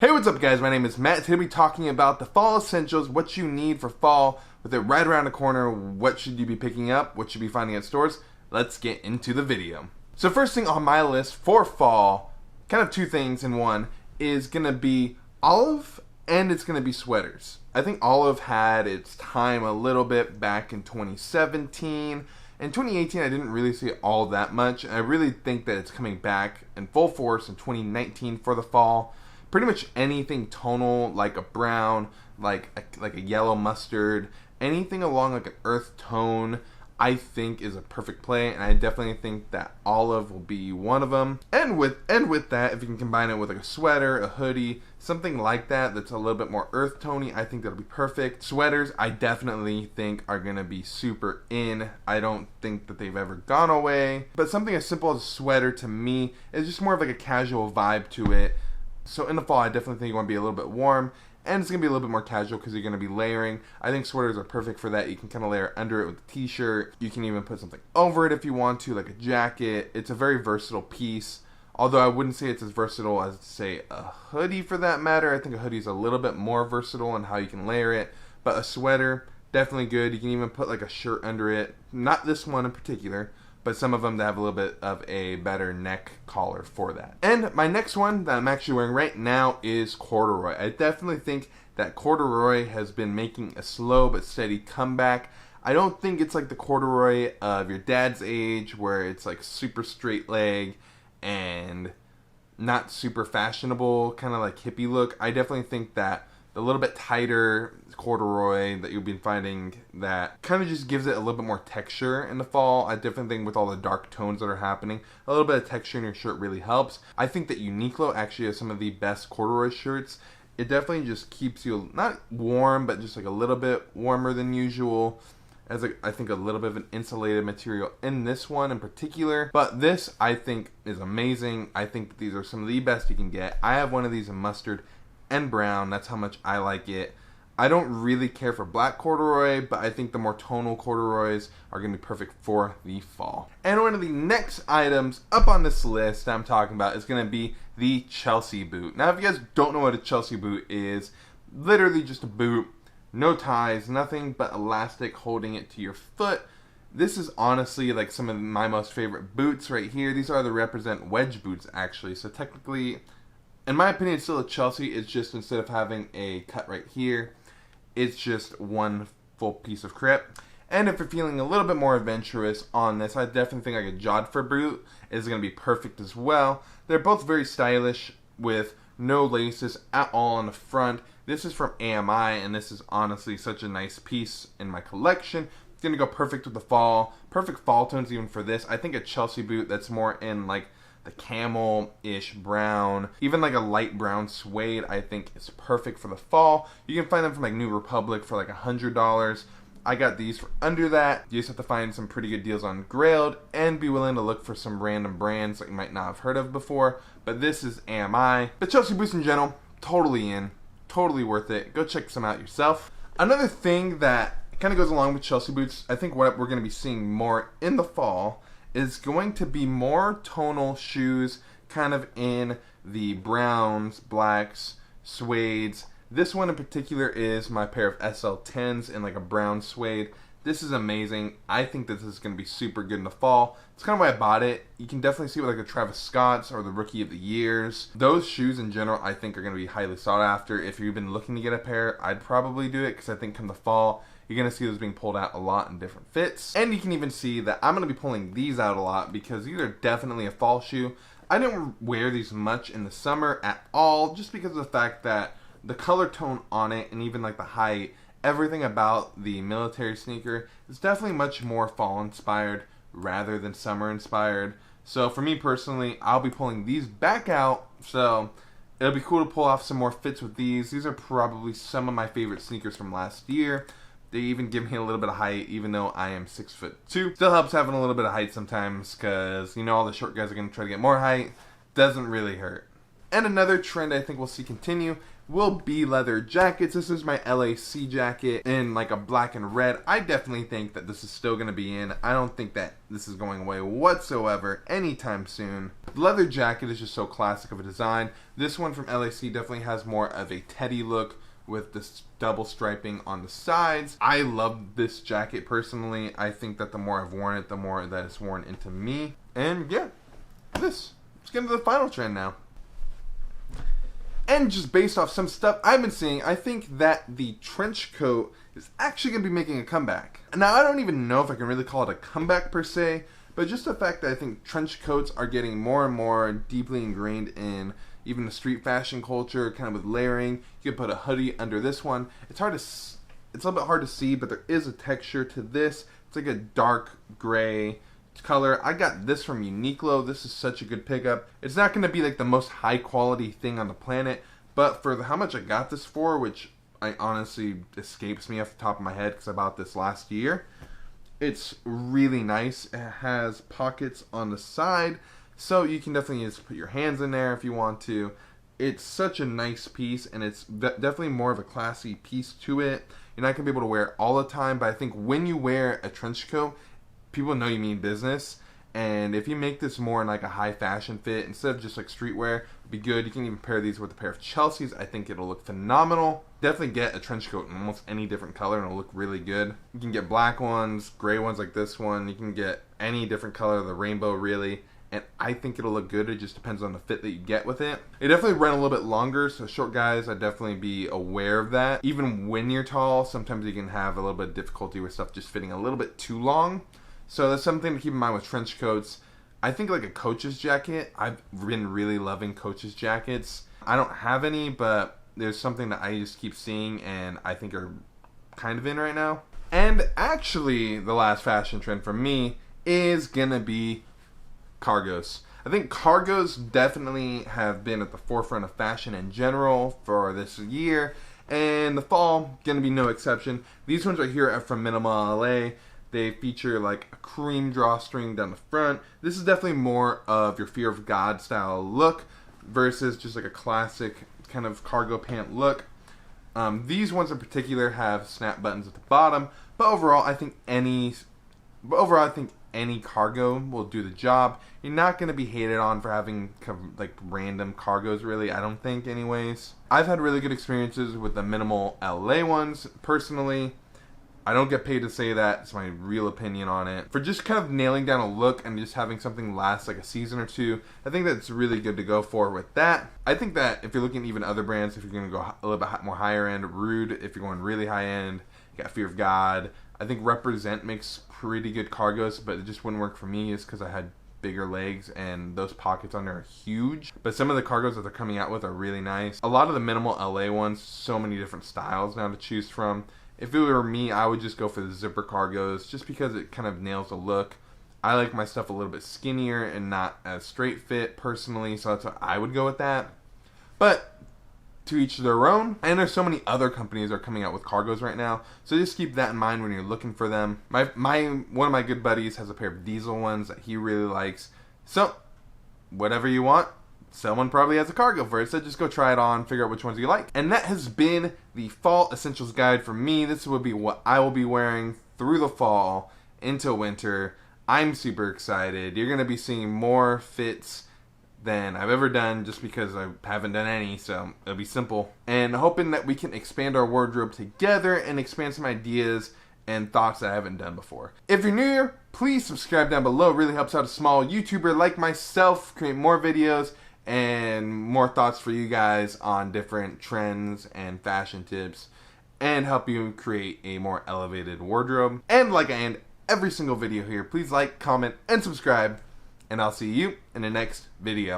Hey, what's up guys? My name is Matt. Today we'll be talking about the fall essentials, what you need for fall, with it right around the corner. What should you be picking up? What should you be finding at stores? Let's get into the video. So first thing on my list for fall, kind of two things in one, is gonna be olive and it's gonna be sweaters. I think olive had its time a little bit back in 2017. In 2018, I didn't really see it all that much. I really think that it's coming back in full force in 2019 for the fall. Pretty much anything tonal, like a brown, like a yellow mustard, anything along like an earth tone, I think is a perfect play, and I definitely think that olive will be one of them. And with that, if you can combine it with like a sweater, a hoodie, something like that that's a little bit more earth tony, I think that'll be perfect. Sweaters, I definitely think are gonna be super in. I don't think that they've ever gone away, but something as simple as a sweater to me is just more of like a casual vibe to it. So in the fall, I definitely think you want to be a little bit warm, and it's going to be a little bit more casual because you're going to be layering. I think sweaters are perfect for that. You can kind of layer under it with a t-shirt. You can even put something over it if you want to, like a jacket. It's a very versatile piece, although I wouldn't say it's as versatile as, say, a hoodie for that matter. I think a hoodie is a little bit more versatile in how you can layer it, but a sweater, definitely good. You can even put like a shirt under it. Not this one in particular, but some of them that have a little bit of a better neck collar for that. And my next one that I'm actually wearing right now is corduroy. I definitely think that corduroy has been making a slow but steady comeback. I don't think it's like the corduroy of your dad's age where it's like super straight leg and not super fashionable, kind of like hippie look. I definitely think that a little bit tighter corduroy that you've been finding that kind of just gives it a little bit more texture in the fall. I definitely think with all the dark tones that are happening, a little bit of texture in your shirt really helps. I think that Uniqlo actually has some of the best corduroy shirts. It definitely just keeps you not warm, but just like a little bit warmer than usual. As I think a little bit of an insulated material in this one in particular. But this I think is amazing. I think that these are some of the best you can get. I have one of these in mustard and brown. That's how much I like it. I don't really care for black corduroy, but I think the more tonal corduroys are going to be perfect for the fall. And one of the next items up on this list that I'm talking about is going to be the Chelsea boot. Now, if you guys don't know what a Chelsea boot is, literally just a boot, no ties, nothing but elastic holding it to your foot. This is honestly like some of my most favorite boots right here. These are the represent wedge boots actually, so technically, in my opinion, it's still a Chelsea. It's just instead of having a cut right here, it's just one full piece of grip. And if you're feeling a little bit more adventurous on this, I definitely think like a Jodhpur boot is going to be perfect as well. They're both very stylish with no laces at all on the front. This is from AMI, and this is honestly such a nice piece in my collection. It's going to go perfect with the fall. Perfect fall tones even for this. I think a Chelsea boot that's more in like the camel-ish brown, even like a light brown suede, I think is perfect for the fall. You can find them from like New Republic for like $100. I got these for under that. You just have to find some pretty good deals on Grailed and be willing to look for some random brands that you might not have heard of before. But this is AMI. The Chelsea boots in general, totally in, totally worth it. Go check some out yourself. Another thing that kind of goes along with Chelsea boots, I think what we're going to be seeing more in the fall is going to be more tonal shoes, kind of in the browns, blacks, suedes. This one in particular is my pair of SL10s in like a brown suede. This is amazing. I think this is going to be super good in the fall. It's kind of why I bought it. You can definitely see with like the Travis Scotts or the Rookie of the Years. Those shoes in general I think are going to be highly sought after. If you've been looking to get a pair, I'd probably do it because I think come the fall, you're going to see those being pulled out a lot in different fits. And you can even see that I'm going to be pulling these out a lot because these are definitely a fall shoe. I didn't wear these much in the summer at all just because of the fact that the color tone on it and even like the height, everything about the military sneaker is definitely much more fall inspired rather than summer inspired. So for me personally, I'll be pulling these back out. So it'll be cool to pull off some more fits with these. These are probably some of my favorite sneakers from last year. They even give me a little bit of height, even though I am 6'2". Still helps having a little bit of height sometimes, because you know all the short guys are going to try to get more height. Doesn't really hurt. And another trend I think we'll see continue will be leather jackets. This is my LAC jacket in like a black and red. I definitely think that this is still going to be in. I don't think that this is going away whatsoever anytime soon. The leather jacket is just so classic of a design. This one from LAC definitely has more of a teddy look with this double striping on the sides. I love this jacket personally. I think that the more I've worn it, the more that it's worn into me. And yeah, let's get into the final trend now. And just based off some stuff I've been seeing, I think that the trench coat is actually going to be making a comeback. Now, I don't even know if I can really call it a comeback per se, but just the fact that I think trench coats are getting more and more deeply ingrained in even the street fashion culture, kind of with layering. You can put a hoodie under this one. It's a little bit hard to see, but there is a texture to this. It's like a dark gray color. I got this from Uniqlo. This is such a good pickup. It's not going to be like the most high quality thing on the planet, but for how much I got this for, which I honestly escapes me off the top of my head because I bought this last year, it's really nice. It has pockets on the side, so you can definitely just put your hands in there if you want to. It's such a nice piece, and it's definitely more of a classy piece to it. You're not going to be able to wear it all the time, but I think when you wear a trench coat, people know you mean business. And if you make this more in like a high fashion fit instead of just like streetwear, it'd be good. You can even pair these with a pair of Chelsea's. I think it'll look phenomenal. Definitely get a trench coat in almost any different color and it'll look really good. You can get black ones, gray ones like this one. You can get any different color of the rainbow really. And I think it'll look good. It just depends on the fit that you get with it. It definitely run a little bit longer, so short guys, I'd definitely be aware of that. Even when you're tall, sometimes you can have a little bit of difficulty with stuff just fitting a little bit too long. So that's something to keep in mind with trench coats. I think like a Coach's jacket, I've been really loving Coach's jackets. I don't have any, but there's something that I just keep seeing and I think are kind of in right now. And actually, the last fashion trend for me is gonna be cargos. I think cargos definitely have been at the forefront of fashion in general for this year, and the fall gonna be no exception. These ones right here are from Minimal LA. They feature like a cream drawstring down the front. This is definitely more of your Fear of God style look versus just like a classic kind of cargo pant look. These ones in particular have snap buttons at the bottom, but overall I think any cargo will do the job. You're not going to be hated on for having like random cargos really, I don't think anyways. I've had really good experiences with the Minimal LA ones personally. I don't get paid to say that. It's my real opinion on it. For just kind of nailing down a look and just having something last like a season or two, I think that's really good to go for with that. I think that if you're looking at even other brands, if you're going to go a little bit more higher end, Rude, if you're going really high end, you got Fear of God. I think Represent makes pretty good cargos, but it just wouldn't work for me is because I had bigger legs and those pockets on there are huge. But some of the cargos that they're coming out with are really nice. A lot of the Minimal LA ones, so many different styles now to choose from. If it were me, I would just go for the zipper cargos just because it kind of nails the look. I like my stuff a little bit skinnier and not as straight fit personally, so that's why I would go with that. But to each their own. And there's so many other companies that are coming out with cargos right now, so just keep that in mind when you're looking for them. One of my good buddies has a pair of Diesel ones that he really likes. So whatever you want, someone probably has a cargo for it, so just go try it on, figure out which ones you like. And that has been the Fall Essentials Guide for me. This will be what I will be wearing through the fall into winter. I'm super excited. You're going to be seeing more fits than I've ever done just because I haven't done any, so it'll be simple. And hoping that we can expand our wardrobe together and expand some ideas and thoughts that I haven't done before. If you're new here, please subscribe down below. It really helps out a small YouTuber like myself create more videos and more thoughts for you guys on different trends and fashion tips and help you create a more elevated wardrobe. And like I end every single video here, please like, comment, and subscribe, and I'll see you in the next video.